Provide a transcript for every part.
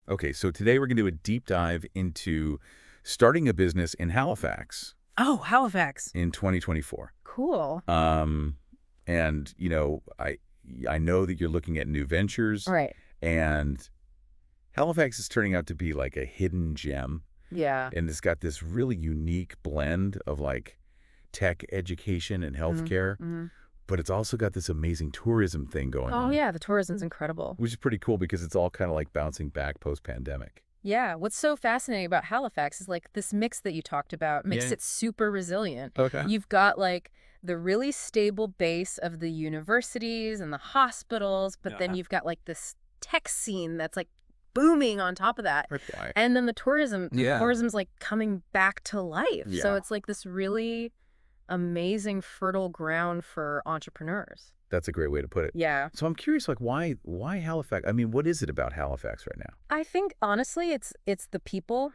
Okay, so today we're going to do a deep dive into starting a business in Halifax Oh, Halifax. in 2024. Cool. And I know that you're looking at new ventures, Right. and Halifax is turning out to be like a hidden gem, Yeah. and it's got this really unique blend of like tech education and healthcare, but it's also got this amazing tourism thing going Oh, on, yeah. The tourism's incredible. which is pretty cool because it's all kind of like bouncing back post-pandemic. Yeah. What's so fascinating about Halifax is like this mix that you talked about makes Yeah. it super resilient. Okay. You've got like the really stable base of the universities and the hospitals, but then you've got like this tech scene that's like booming on top of that. Right. And then the tourism, Yeah. tourism's like coming back to life. So Yeah. it's like this really amazing fertile ground for entrepreneurs. That's a great way to put it. Yeah. So I'm curious, like, why Halifax? I mean, what is it about Halifax right now? I think honestly it's the people.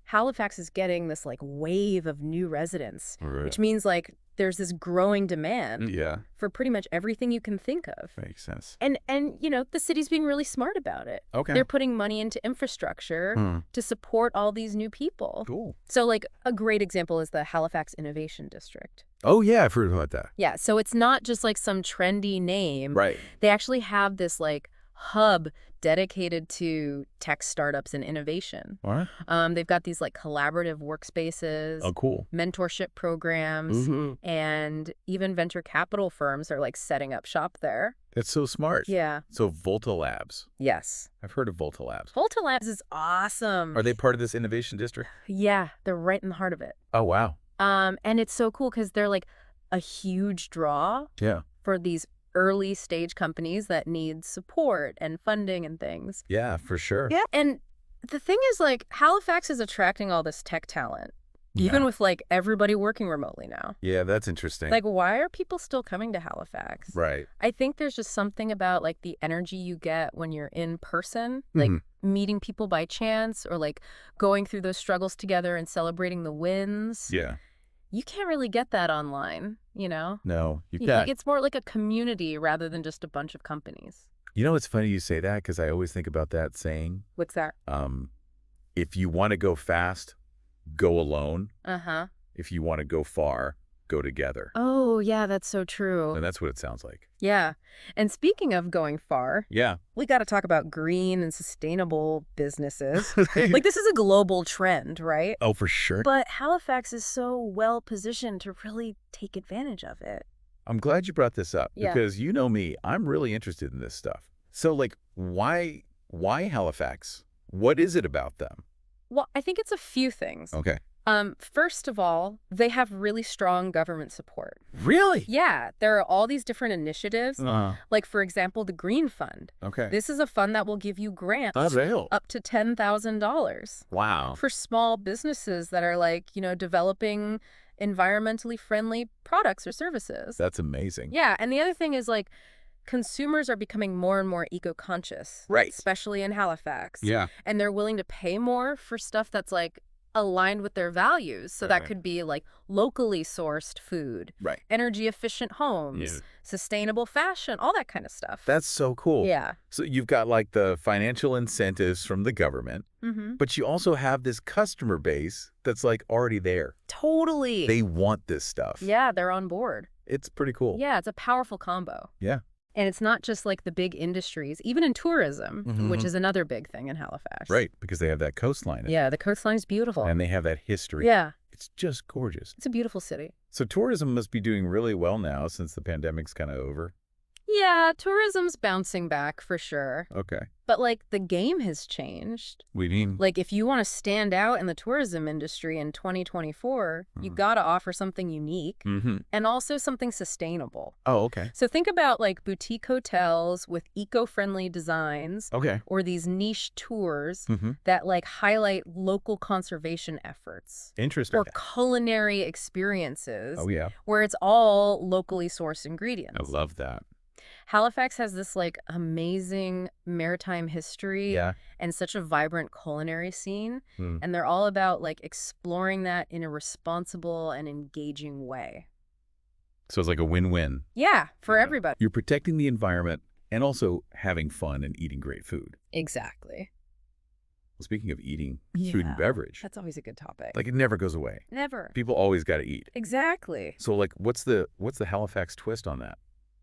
Halifax is getting this like wave of new residents, which means like there's this growing demand Yeah, for pretty much everything you can think of. makes sense. And you know, the city's being really smart about it. Okay. They're putting money into infrastructure to support all these new people. Cool. So like a great example is the Halifax Innovation District. Oh, yeah, I've heard about that. Yeah, so it's not just like some trendy name. Right. They actually have this like hub dedicated to tech startups and innovation. All right. They've got these like collaborative workspaces, Oh, cool. mentorship programs, and even venture capital firms are like setting up shop there. That's so smart. Yeah. So Volta Labs. Yes. I've heard of Volta Labs. Volta Labs is awesome. Are they part of this innovation district? Yeah, they're right in the heart of it. Oh, wow. And it's so cool because they're like a huge draw Yeah. for these early stage companies that need support and funding and things. Yeah, for sure. Yeah. And the thing is, like, Halifax is attracting all this tech talent, even with like everybody working remotely now. Yeah, that's interesting. Like, why are people still coming to Halifax? Right. I think there's just something about like the energy you get when you're in person, like meeting people by chance or like going through those struggles together and celebrating the wins. Yeah. You can't really get that online, you know? No, you Like, can't. it's more like a community rather than just a bunch of companies. You know, it's funny you say that because I always think about that saying, What's that? if you want to go fast, go alone. Uh-huh. If you want to go far, go together. Oh, yeah, that's so true. And that's what it sounds like. Yeah. And speaking of going far, Yeah. we got to talk about green and sustainable businesses. Like, this is a global trend, right? Oh, for sure. But Halifax is so well positioned to really take advantage of it. I'm glad you brought this up Yeah. because you know me, I'm really interested in this stuff. So like, why Halifax? What is it about them? Well, I think it's a few things. Okay. First of all, they have really strong government support. Really? Yeah, there are all these different initiatives. Like, for example, the Green Fund. Okay. This is a fund that will give you grants real. up to $10,000 Wow. for small businesses that are like, you know, developing environmentally friendly products or services. That's amazing. Yeah, and the other thing is like consumers are becoming more and more eco-conscious. Right. Especially in Halifax. Yeah. And they're willing to pay more for stuff that's like aligned with their values. So that could be like locally sourced food, Right. energy efficient homes, sustainable fashion, all that kind of stuff. That's so cool. Yeah. So you've got like the financial incentives from the government, but you also have this customer base that's like already there. Totally. They want this stuff. Yeah, they're on board. It's pretty cool. Yeah, it's a powerful combo. Yeah. And it's not just like the big industries, even in tourism, which is another big thing in Halifax. Right, because they have that coastline. Yeah, the coastline's beautiful. And they have that history. Yeah, It's just gorgeous. it's a beautiful city. So tourism must be doing really well now since the pandemic's kind of over. Yeah, tourism's bouncing back for sure. Okay. But like the game has changed. We mean? Like if you want to stand out in the tourism industry in 2024, you got to offer something unique and also something sustainable. Oh, okay. So think about like boutique hotels with eco-friendly designs Okay. or these niche tours that like highlight local conservation efforts. Interesting. Or culinary experiences Oh, yeah. where it's all locally sourced ingredients. I love that. Halifax has this like amazing maritime history Yeah. and such a vibrant culinary scene. Hmm. And they're all about like exploring that in a responsible and engaging way. So it's like a win-win. Yeah, for everybody. You're protecting the environment and also having fun and eating great food. Exactly. Speaking of eating Yeah. food and beverage, That's always a good topic. like it never goes away. Never. People always got to eat. Exactly. So like what's the Halifax twist on that?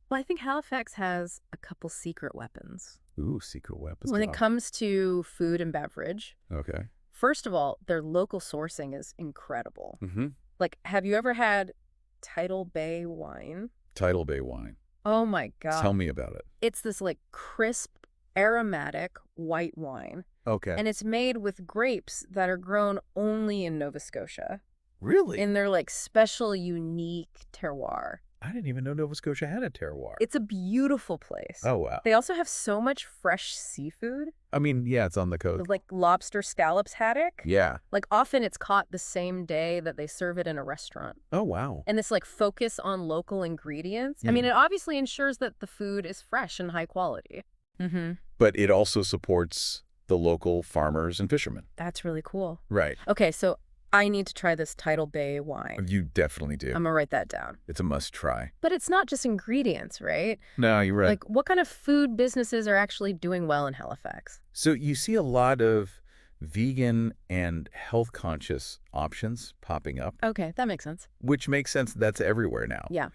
Well, I think Halifax has a couple secret weapons. Ooh, secret weapons. When it comes to food and beverage, Okay. first of all, their local sourcing is incredible. Mm-hmm. Like, have you ever had Tidal Bay wine? Tidal Bay wine. Oh my God. Tell me about it. It's this like crisp, aromatic white wine. Okay. And it's made with grapes that are grown only in Nova Scotia. Really? In their like special, unique terroir. I didn't even know Nova Scotia had a terroir. It's a beautiful place. Oh, wow. They also have so much fresh seafood. I mean, yeah, it's on the coast. Like lobster scallops haddock. Yeah. Like often it's caught the same day that they serve it in a restaurant. Oh, wow. And this like focus on local ingredients. I mean, it obviously ensures that the food is fresh and high quality. Mm-hmm. But it also supports the local farmers and fishermen. That's really cool. Right. Okay, so I need to try this Tidal Bay wine. You definitely do. I'm going to write that down. It's a must try. But it's not just ingredients, right? No, you're right. Like, what kind of food businesses are actually doing well in Halifax? So you see a lot of vegan and health-conscious options popping up, Okay, that makes sense. which makes sense. That's everywhere now. Yeah.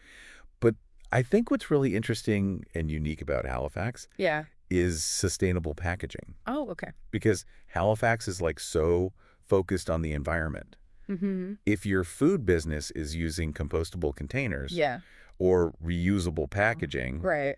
But I think what's really interesting and unique about Halifax Yeah. is sustainable packaging, Oh, okay. because Halifax is like so focused on the environment. Mm-hmm. If your food business is using compostable containers Yeah. or reusable packaging, Right.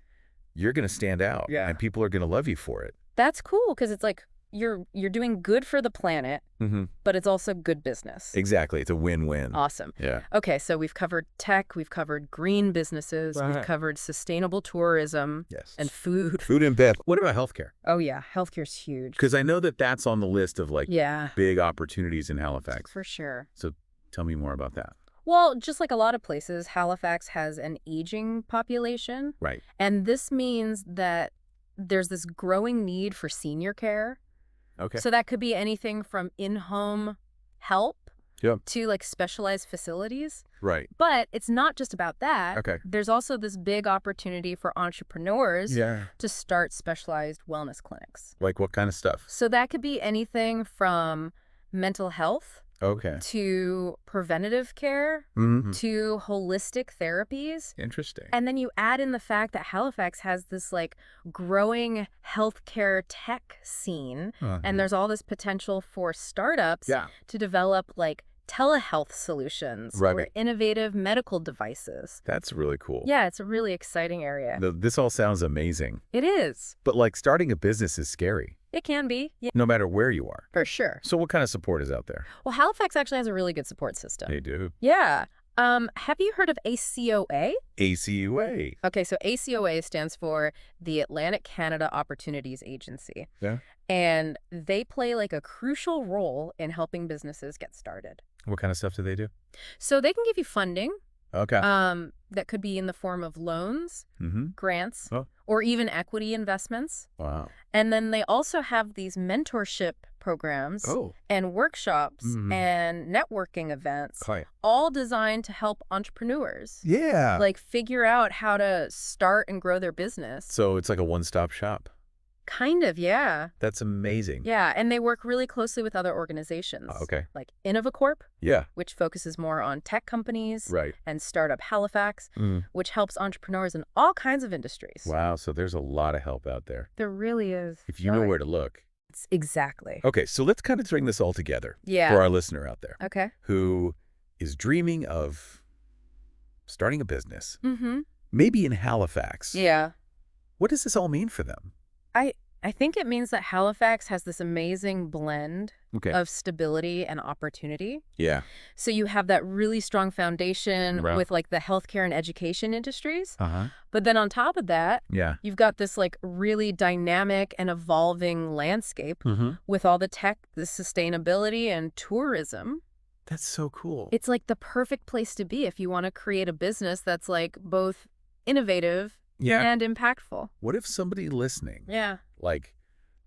you're going to stand out, Yeah. and people are going to love you for it. That's cool because it's like you're doing good for the planet, Mm-hmm. but it's also good business. Exactly. It's a win-win. Awesome. Yeah. Okay, so we've covered tech, we've covered green businesses, we've Right. covered sustainable tourism Yes. and food. Food and bev. What about healthcare? Oh yeah, healthcare's huge. Because I know that that's on the list of like Yeah, big opportunities in Halifax. for sure. So tell me more about that. Well, just like a lot of places, Halifax has an aging population, Right. and this means that there's this growing need for senior care. Okay. So that could be anything from in-home help Yep. to like specialized facilities. Right. But it's not just about that. Okay. There's also this big opportunity for entrepreneurs Yeah. to start specialized wellness clinics. Like what kind of stuff? So that could be anything from mental health Okay. to preventative care Mm-hmm. to holistic therapies. Interesting. And then you add in the fact that Halifax has this like growing healthcare tech scene, and there's all this potential for startups Yeah. to develop like telehealth solutions Right. or innovative medical devices. That's really cool. Yeah, it's a really exciting area. This all sounds amazing. It is. But like starting a business is scary, It can be. Yeah, no matter where you are. for sure. So what kind of support is out there? Well, Halifax actually has a really good support system. They do. Yeah. Have you heard of ACOA? ACUA. Okay, so ACOA stands for the Atlantic Canada Opportunities Agency. Yeah. And they play like a crucial role in helping businesses get started. What kind of stuff do they do? So they can give you funding Okay. that could be in the form of loans, Mm-hmm. grants, Oh. or even equity investments. Wow. And then they also have these mentorship programs Oh. and workshops Mhm. and networking events, Quite. all designed to help entrepreneurs Yeah. like figure out how to start and grow their business. So it's like a one-stop shop. Kind of, yeah. That's amazing. Yeah, and they work really closely with other organizations. Okay. Like Innovacorp, Yeah. which focuses more on tech companies, Right. and Startup Halifax, Mm. which helps entrepreneurs in all kinds of industries. Wow. So there's a lot of help out there There really is. if you know where to look. Exactly. Okay. So let's kind of bring this all together Yeah. for our listener out there Okay. who is dreaming of starting a business, Mm-hmm. maybe in Halifax. Yeah. What does this all mean for them? I think it means that Halifax has this amazing blend Okay. of stability and opportunity. Yeah. So you have that really strong foundation Right. with like the healthcare and education industries. Uh-huh. But then on top of that, Yeah. you've got this like really dynamic and evolving landscape Mm-hmm. with all the tech, the sustainability, and tourism. That's so cool. It's like the perfect place to be if you want to create a business that's like both innovative Yeah. and impactful. What if somebody listening, Yeah. like,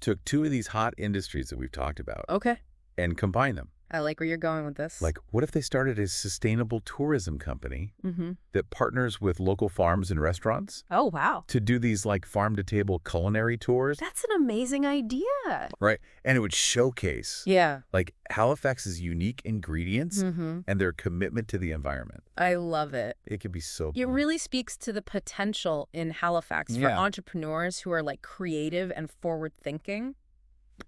took two of these hot industries that we've talked about Okay. and combined them? I like where you're going with this. Like, what if they started a sustainable tourism company Mm-hmm. that partners with local farms and restaurants Oh, wow. to do these like farm-to-table culinary tours? That's an amazing idea. Right. And it would showcase Yeah. like Halifax's unique ingredients Mm-hmm. and their commitment to the environment. I love it. It could be so It cool. really speaks to the potential in Halifax for Yeah. entrepreneurs who are like creative and forward-thinking.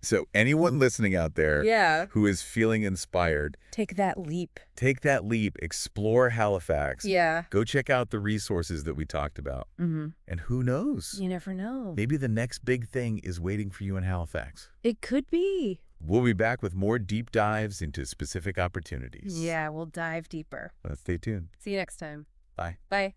So anyone listening out there Yeah. who is feeling inspired, Take that leap. take that leap, explore Halifax. Yeah. Go check out the resources that we talked about. Mm-hmm. And who knows? You never know. Maybe the next big thing is waiting for you in Halifax. It could be. We'll be back with more deep dives into specific opportunities. Yeah, we'll dive deeper. Stay tuned. See you next time. Bye. Bye.